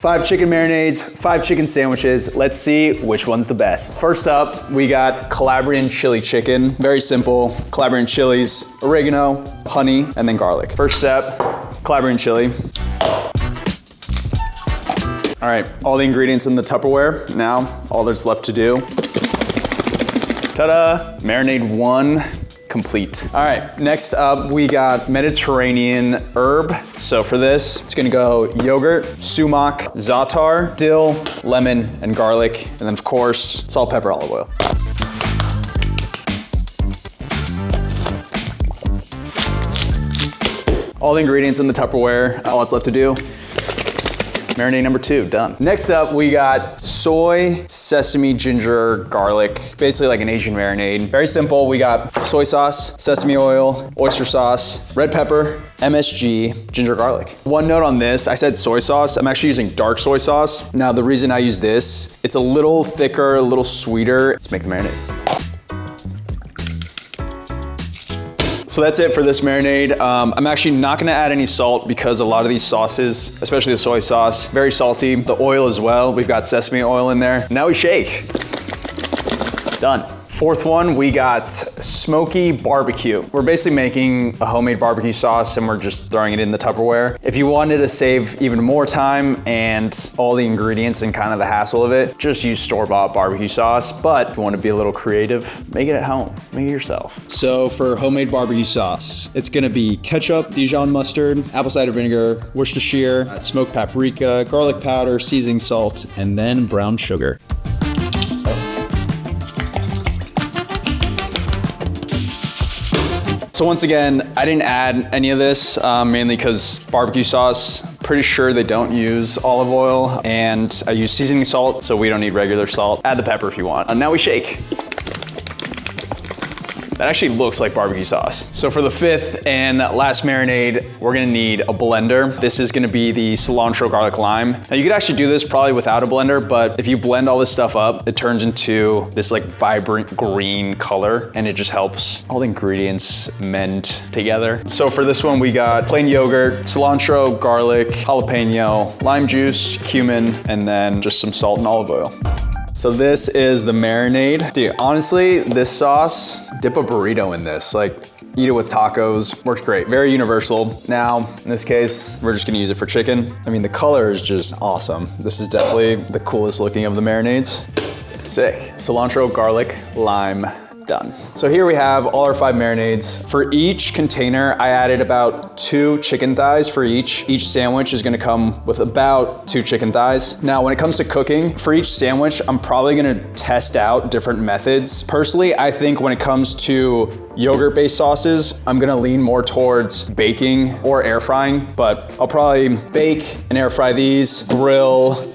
5 chicken marinades, 5 chicken sandwiches. Let's see which one's the best. First up, we got Calabrian chili chicken. Very simple, Calabrian chilies, oregano, honey, and then garlic. First step, Calabrian chili. All right, all the ingredients in the Tupperware. Now, all there's left to do. Ta-da, marinade 1. Complete. All right, next up we got Mediterranean herb. So for this, it's gonna go yogurt, sumac, za'atar, dill, lemon, and garlic. And then of course, salt, pepper, olive oil. All the ingredients in the Tupperware, all that's left to do. Marinade number 2, done. Next up, we got soy, sesame, ginger, garlic, basically like an Asian marinade. Very simple, we got soy sauce, sesame oil, oyster sauce, red pepper, MSG, ginger garlic. One note on this, I said soy sauce, I'm actually using dark soy sauce. Now the reason I use this, it's a little thicker, a little sweeter. Let's make the marinade. So that's it for this marinade. I'm actually not gonna add any salt because a lot of these sauces, especially the soy sauce, very salty. The oil as well, we've got sesame oil in there. Now we shake. Done. Fourth one, we got Smoky BBQ. We're basically making a homemade barbecue sauce and we're just throwing it in the Tupperware. If you wanted to save even more time and all the ingredients and kind of the hassle of it, just use store-bought barbecue sauce. But if you want to be a little creative, make it at home, make it yourself. So for homemade barbecue sauce, it's gonna be ketchup, Dijon mustard, apple cider vinegar, Worcestershire, smoked paprika, garlic powder, seasoning salt, and then brown sugar. So once again, I didn't add any of this, mainly because barbecue sauce, pretty sure they don't use olive oil, and I use seasoning salt, so we don't need regular salt. Add the pepper if you want. And now we shake. That actually looks like barbecue sauce. So for the 5th and last marinade, we're gonna need a blender. This is gonna be the cilantro garlic lime. Now you could actually do this probably without a blender, but if you blend all this stuff up, it turns into this like vibrant green color, and it just helps all the ingredients mend together. So for this one, we got plain yogurt, cilantro, garlic, jalapeno, lime juice, cumin, and then just some salt and olive oil. So this is the marinade. Dude, honestly, this sauce, dip a burrito in this. Like, eat it with tacos, works great. Very universal. Now, in this case, we're just gonna use it for chicken. I mean, the color is just awesome. This is definitely the coolest looking of the marinades. Sick. Cilantro, garlic, lime, done. So here we have all our 5 marinades. For each container, I added about 2 chicken thighs for each. Each sandwich is gonna come with about 2 chicken thighs. Now, when it comes to cooking, for each sandwich, I'm probably gonna test out different methods. Personally, I think when it comes to yogurt-based sauces, I'm gonna lean more towards baking or air frying, but I'll probably bake and air fry these, grill/sear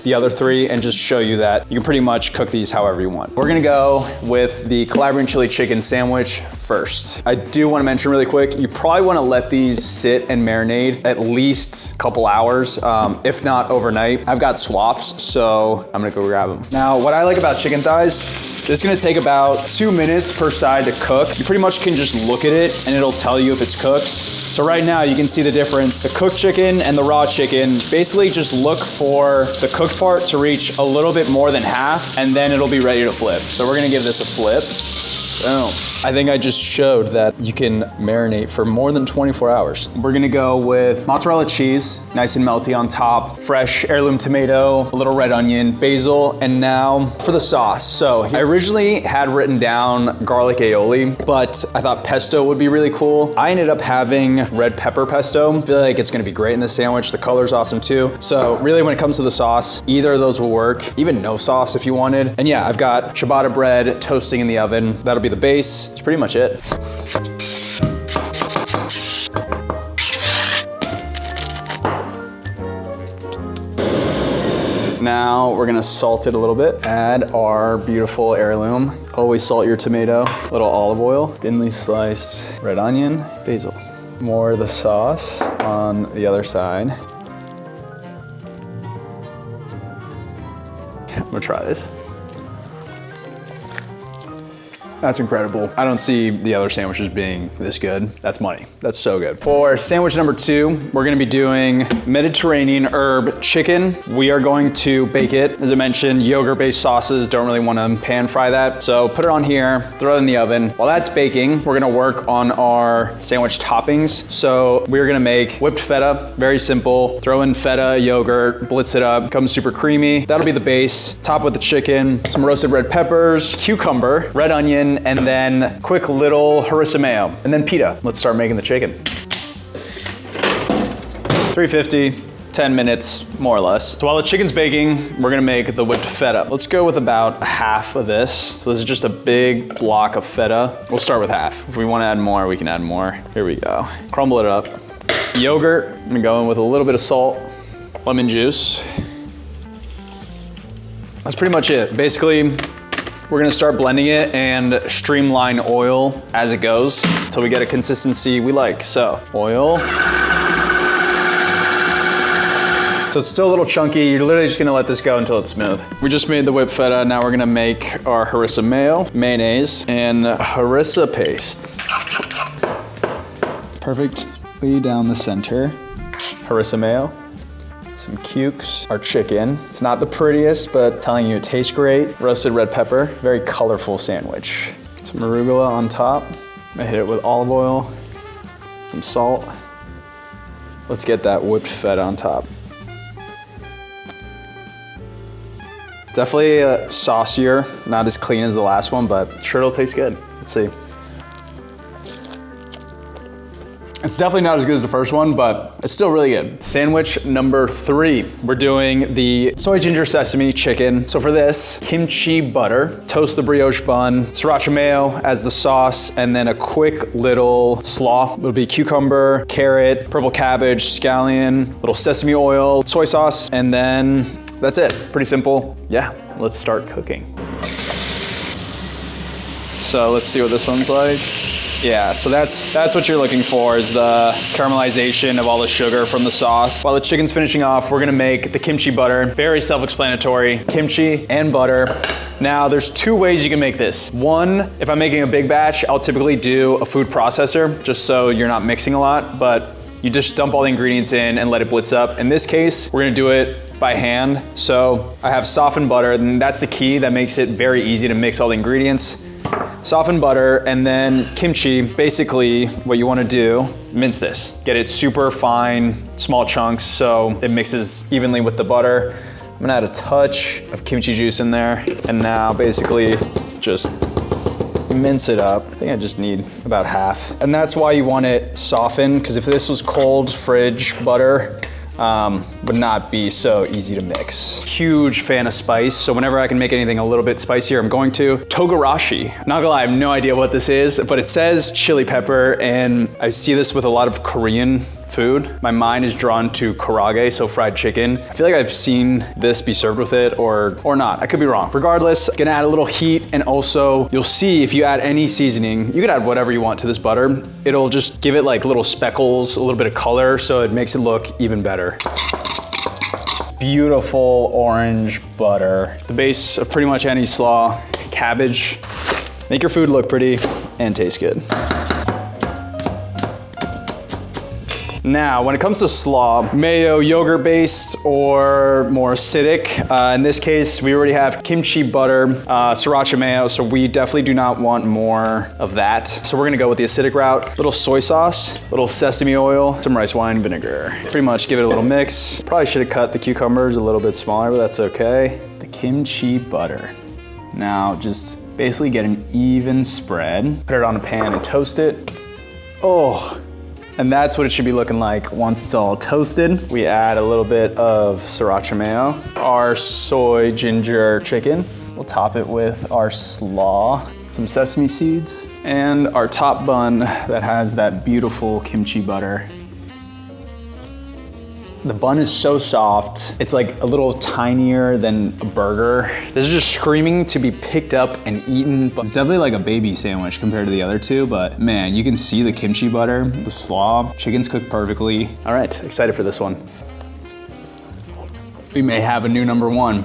the other 3, and just show you that you can pretty much cook these however you want. We're gonna go with the Calabrian chili chicken sandwich first. I do wanna mention really quick, you probably wanna let these sit and marinate at least a couple hours, if not overnight. I've got swaps, so I'm gonna go grab them. Now, what I like about chicken thighs, this is gonna take about 2 minutes per side to cook. You pretty much can just look at it and it'll tell you if it's cooked. So right now you can see the difference. The cooked chicken and the raw chicken, basically just look for the cooked part to reach a little bit more than half, and then it'll be ready to flip. So we're gonna give this a flip. Boom. I think I just showed that you can marinate for more than 24 hours. We're gonna go with mozzarella cheese, nice and melty on top, fresh heirloom tomato, a little red onion, basil, and now for the sauce. So I originally had written down garlic aioli, but I thought pesto would be really cool. I ended up having red pepper pesto. I feel like it's gonna be great in this sandwich. The color's awesome too. So really when it comes to the sauce, either of those will work, even no sauce if you wanted. And yeah, I've got ciabatta bread toasting in the oven. That'll be the base. That's pretty much it. Now we're gonna salt it a little bit. Add our beautiful heirloom. Always salt your tomato. A little olive oil, thinly sliced red onion, basil. More of the sauce on the other side. I'm gonna try this. That's incredible. I don't see the other sandwiches being this good. That's money. That's so good. For sandwich number 2, we're gonna be doing Mediterranean herb chicken. We are going to bake it. As I mentioned, yogurt-based sauces, don't really wanna pan fry that. So put it on here, throw it in the oven. While that's baking, we're gonna work on our sandwich toppings. So we're gonna make whipped feta, very simple. Throw in feta, yogurt, blitz it up, becomes super creamy. That'll be the base. Top with the chicken, some roasted red peppers, cucumber, red onion, and then quick little harissa mayo, and then pita. Let's start making the chicken. 350, 10 minutes, more or less. So while the chicken's baking, we're gonna make the whipped feta. Let's go with about half of this. So this is just a big block of feta. We'll start with half. If we wanna add more, we can add more. Here we go. Crumble it up. Yogurt, I'm gonna go in with a little bit of salt, lemon juice. That's pretty much it. Basically, we're gonna start blending it and streamline oil as it goes until we get a consistency we like. So, oil. So it's still a little chunky. You're literally just gonna let this go until it's smooth. We just made the whipped feta. Now we're gonna make our harissa mayo, mayonnaise, and harissa paste. Perfectly down the center. Harissa mayo. Some cukes, our chicken. It's not the prettiest, but telling you it tastes great. Roasted red pepper, very colorful sandwich. Some arugula on top. I hit it with olive oil, some salt. Let's get that whipped feta on top. Definitely saucier, not as clean as the last one, but sure it'll taste good. Let's see. It's definitely not as good as the first one, but it's still really good. Sandwich number 3. We're doing the soy ginger sesame chicken. So for this, kimchi butter, toast the brioche bun, sriracha mayo as the sauce, and then a quick little slaw. It'll be cucumber, carrot, purple cabbage, scallion, little sesame oil, soy sauce, and then that's it. Pretty simple. Yeah, let's start cooking. So let's see what this one's like. Yeah, so that's what you're looking for, is the caramelization of all the sugar from the sauce. While the chicken's finishing off, we're gonna make the kimchi butter. Very self-explanatory, kimchi and butter. Now, there's 2 ways you can make this. One, if I'm making a big batch, I'll typically do a food processor, just so you're not mixing a lot, but you just dump all the ingredients in and let it blitz up. In this case, we're gonna do it by hand. So I have softened butter, and that's the key that makes it very easy to mix all the ingredients. Softened butter, and then kimchi. Basically, what you wanna do, mince this. Get it super fine, small chunks, so it mixes evenly with the butter. I'm gonna add a touch of kimchi juice in there, and now basically just mince it up. I think I just need about half. And that's why you want it softened, because if this was cold fridge butter, would not be so easy to mix. Huge fan of spice, so whenever I can make anything a little bit spicier, I'm going to. Togarashi. Not gonna lie, I have no idea what this is, but it says chili pepper, and I see this with a lot of Korean food. My mind is drawn to karaage, so fried chicken. I feel like I've seen this be served with it, or not. I could be wrong. Regardless, gonna add a little heat, and also you'll see if you add any seasoning, you can add whatever you want to this butter. It'll just give it like little speckles, a little bit of color, so it makes it look even better. Beautiful orange butter. The base of pretty much any slaw. Cabbage. Make your food look pretty and taste good. Now, when it comes to slaw, mayo, yogurt based, or more acidic, in this case, we already have kimchi butter, sriracha mayo, so we definitely do not want more of that. So we're gonna go with the acidic route. Little soy sauce, little sesame oil, some rice wine vinegar. Pretty much give it a little mix. Probably should have cut the cucumbers a little bit smaller, but that's okay. The kimchi butter. Now, just basically get an even spread. Put it on a pan and toast it. Oh. And that's what it should be looking like once it's all toasted. We add a little bit of sriracha mayo, our soy ginger chicken. We'll top it with our slaw, some sesame seeds, and our top bun that has that beautiful kimchi butter. The bun is so soft. It's like a little tinier than a burger. This is just screaming to be picked up and eaten. It's definitely like a baby sandwich compared to the other two, but man, you can see the kimchi butter, the slaw, chicken's cooked perfectly. All right, excited for this one. We may have a new number 1.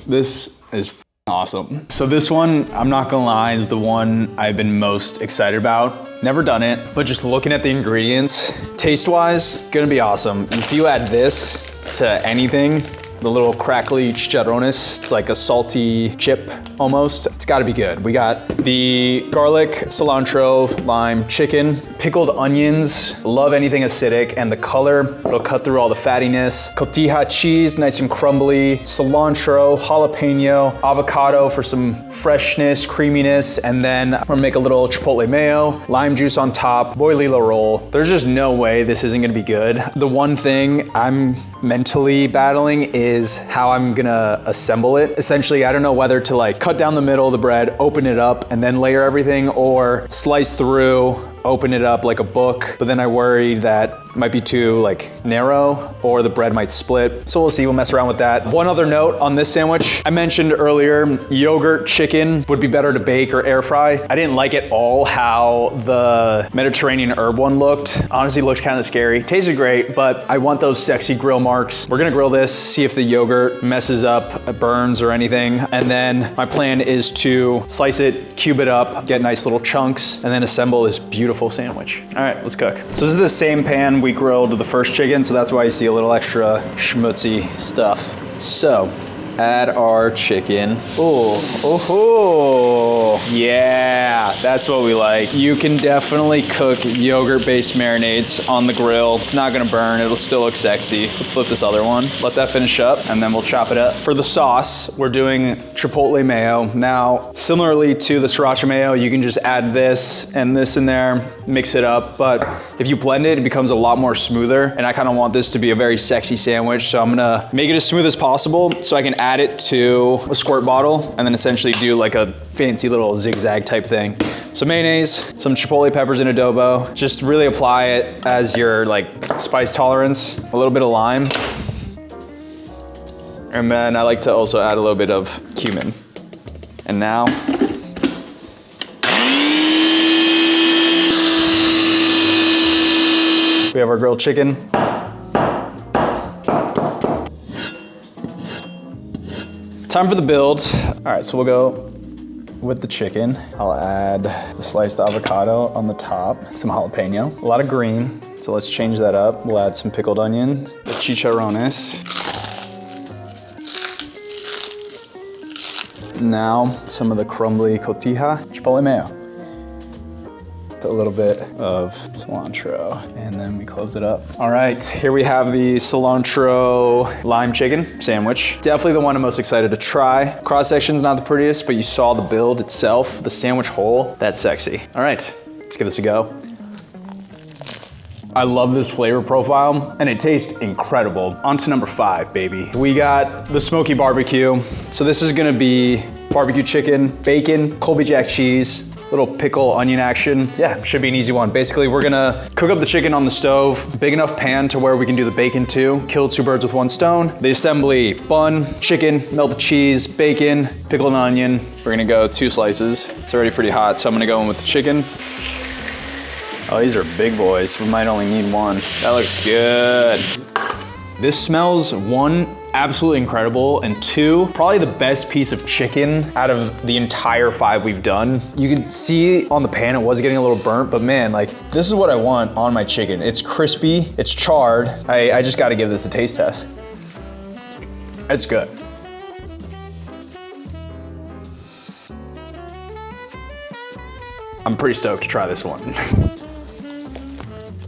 This is Awesome. So this one, I'm not gonna lie, is the one I've been most excited about. Never done it, but just looking at the ingredients, taste-wise, gonna be awesome. If you add this to anything, the little crackly chicharrones, it's like a salty chip almost. It's gotta be good. We got the garlic, cilantro, lime, chicken, pickled onions. Love anything acidic, and the color, it'll cut through all the fattiness. Cotija cheese, nice and crumbly. Cilantro, jalapeno, avocado for some freshness, creaminess, and then I'm gonna make a little chipotle mayo, lime juice on top, boilila roll. There's just no way this isn't gonna be good. The one thing I'm mentally battling is how I'm gonna assemble it. Essentially, I don't know whether to like cut down the middle of the bread, open it up, and then layer everything, or slice through, open it up like a book, but then I worry that it might be too like narrow or the bread might split. So we'll see, we'll mess around with that. One other note on this sandwich, I mentioned earlier, yogurt chicken would be better to bake or air fry. I didn't like at all how the Mediterranean herb one looked. Honestly, looked kind of scary. Tasted great, but I want those sexy grill marks. We're gonna grill this, see if the yogurt messes up, burns or anything. And then my plan is to slice it, cube it up, get nice little chunks, and then assemble this beautiful sandwich. All right, let's cook. So this is the same pan we grilled the first chicken, so that's why you see a little extra schmutzy stuff. So, add our chicken. Oh, yeah, that's what we like. You can definitely cook yogurt-based marinades on the grill. It's not gonna burn, it'll still look sexy. Let's flip this other one. Let that finish up, and then we'll chop it up. For the sauce, we're doing chipotle mayo. Now, similarly to the sriracha mayo, you can just add this and this in there, mix it up, but if you blend it, it becomes a lot more smoother, and I kinda want this to be a very sexy sandwich, so I'm gonna make it as smooth as possible so I can add it to a squirt bottle and then essentially do like a fancy little zigzag type thing. So mayonnaise, some chipotle peppers in adobo. Just really apply it as your like spice tolerance. A little bit of lime. And then I like to also add a little bit of cumin. And now, we have our grilled chicken. Time for the build. All right, so we'll go with the chicken. I'll add the sliced avocado on the top, some jalapeno, a lot of green. So let's change that up. We'll add some pickled onion, the chicharrones. Now, some of the crumbly cotija, chipotle mayo. A little bit of cilantro, and then we close it up. All right, here we have the cilantro lime chicken sandwich. Definitely the one I'm most excited to try. Cross section's not the prettiest, but you saw the build itself, the sandwich whole, that's sexy. All right, let's give this a go. I love this flavor profile, and it tastes incredible. On to number 5, baby. We got the Smoky BBQ. So this is gonna be barbecue chicken, bacon, Colby Jack cheese, little pickle onion action. Yeah, should be an easy one. Basically, we're gonna cook up the chicken on the stove, big enough pan to where we can do the bacon too. Kill 2 birds with 1 stone. The assembly, bun, chicken, melted cheese, bacon, pickled onion. We're gonna go 2 slices. It's already pretty hot, so I'm gonna go in with the chicken. Oh, these are big boys. We might only need 1. That looks good. This smells, 1, absolutely incredible, and 2, probably the best piece of chicken out of the entire 5 we've done. You can see on the pan it was getting a little burnt, but man, like, this is what I want on my chicken. It's crispy, it's charred. I just gotta give this a taste test. It's good. I'm pretty stoked to try this one.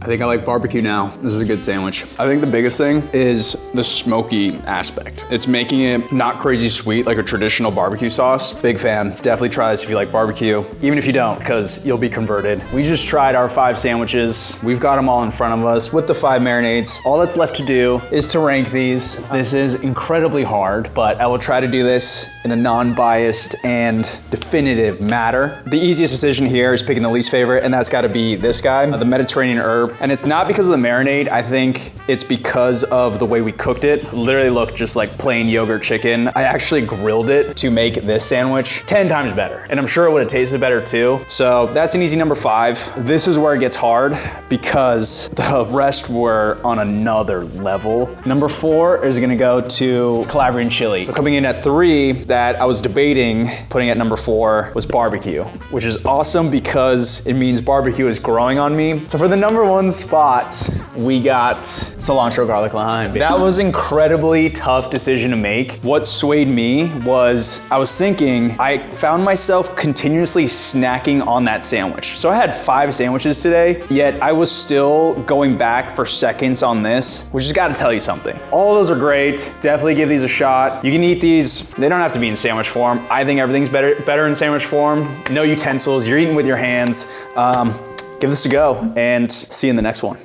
I think I like barbecue now. This is a good sandwich. I think the biggest thing is the smoky aspect. It's making it not crazy sweet like a traditional barbecue sauce. Big fan. Definitely try this if you like barbecue. Even if you don't, because you'll be converted. We just tried our 5 sandwiches. We've got them all in front of us with the 5 marinades. All that's left to do is to rank these. This is incredibly hard, but I will try to do this in a non-biased and definitive manner. The easiest decision here is picking the least favorite, and that's gotta be this guy, the Mediterranean herb. And it's not because of the marinade. I think it's because of the way we cooked it. Literally looked just like plain yogurt chicken. I actually grilled it to make this sandwich 10 times better. And I'm sure it would have tasted better too. So that's an easy number 5. This is where it gets hard because the rest were on another level. Number 4 is gonna go to Calabrian chili. So coming in at 3, that I was debating putting at number 4 was barbecue, which is awesome because it means barbecue is growing on me. So for the number 1 spot, we got cilantro garlic lime. That was an incredibly tough decision to make. What swayed me was I was thinking, I found myself continuously snacking on that sandwich. So I had 5 sandwiches today, yet I was still going back for seconds on this, which has got to tell you something. All of those are great. Definitely give these a shot. You can eat these. They don't have to be in sandwich form. I think everything's better in sandwich form. No utensils. You're eating with your hands. Give this a go and see you in the next one.